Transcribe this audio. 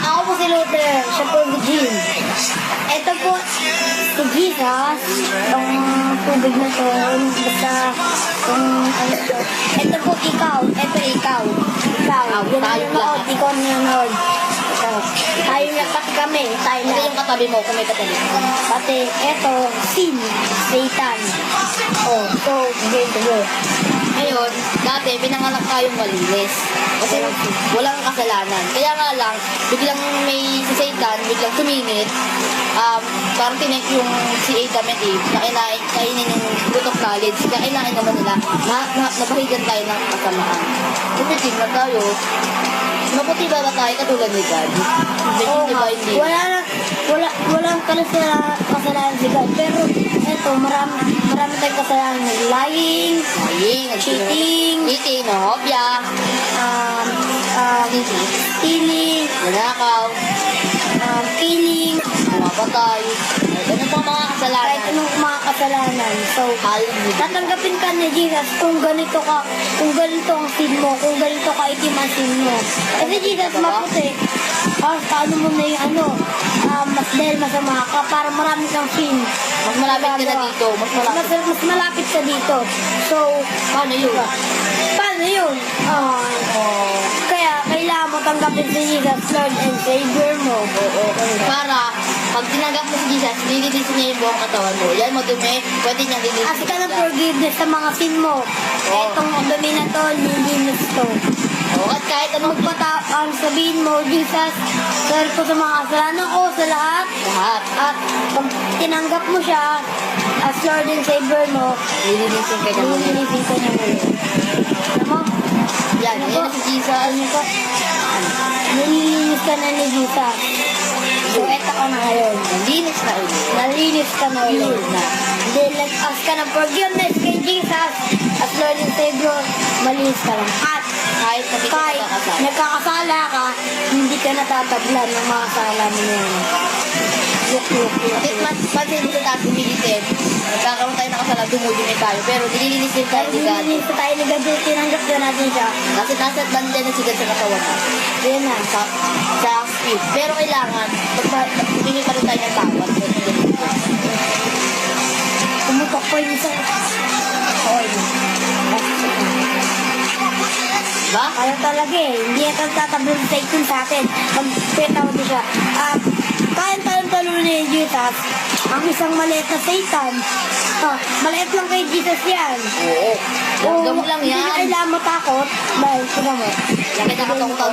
Ako po si Luther, siya po si Jean. Ito po si Jesus, itong tubig na to, basta itong ano to. Ito po ikaw, ito ikaw. Ikaw, yun ang nanood, ikaw ang nanood. Tayo na pati kami, tayo na. Ito yung katabi mo kung may katabi. Pati ito, sin, Satan. Oh, so, game to go. Ngayon, dati pinanganak tayong malinis. Kasi walang kasalanan. Kaya nga lang, biglang may si Satan, biglang tumingit. Parang tinek yung si Adam and Eve na kainin yung fruit of knowledge. Kaya kinain naman nila, nabahigan tayo ng kasamaan. Kung tingnan tayo, maputi ba tayo katulad ni God? Oo Di nga, ba hindi? walang kasalanan si God. Pero eto, marami tayong kasalanan. Lying, cheating, hopya, stealing, nanakaw, killing, mapatay. Ano pa mga kasalanan? kahit anong mga kasalanan. So, tatanggapin ka ni Jesus kung ganito ang sin mo, kung ganito ka itim ang sin mo. Kasi Jesus maputi, paano mo na yung mas dahil masama ka, para marami kang sin. Mas malapit ka na dito. Mas malapit. Mas malapit ka dito. So, Paano yun? paano yun? Kaya, kailangan mo tanggapin si Jesus, Lord and Savior mo. Para, pag tinanggap mo si Jesus, lilinisin niya yung buong katawan mo. Yan mo dumi, pwede niya lilinisin. Ask ka ng forgiveness sa mga sin mo. Etong dumi na to, nilinis to. At kahit anong Ang sabihin mo, Jesus, sorry po sa mga kasalanan ko, sa lahat. lahat, At pag tinanggap mo siya, as Lord and Savior mo, lilinisin ka niya muli. nililisin ka niya muli. Alam mo? Yan, yan na si Jesus. Nililinis ka na ni Jesus. So, eto ka na ngayon. Linis na ulit. Nalinis ka na ulit. Pure na. Then, nag-ask ka ng forgiveness kay Jesus as Lord and Savior, malinis ka lang. At Kahit na di ka kahit nakakasal. nagkakasala ka, hindi ka natatablan ng mga sala mo na yun. Bakit pansin mo sa taas humilitin, nagkakaroon tayo ng kasalanan, dumudumi tayo, pero nililinis din tayo ni God. Nililinis ka tayo ni God, tinanggap ka natin siya. Kasi nasa banda na si God sa katawan natin. Yun na. Sa spirit. Pero kailangan, humingi pa rin tayo ng tawad. Tumutok po yung isa. Oil. Diba? Kaya talaga hindi ito tatablan sa itin sa atin. Magpetawad na siya. Kaya tayong talunan ni Jesus, ang isang maliit na Satan. Maliit lang kay Jesus yan. Oo. Gamot lang Hindi na yan. kailangan matakot dahil sila mo. Laki na katong mo.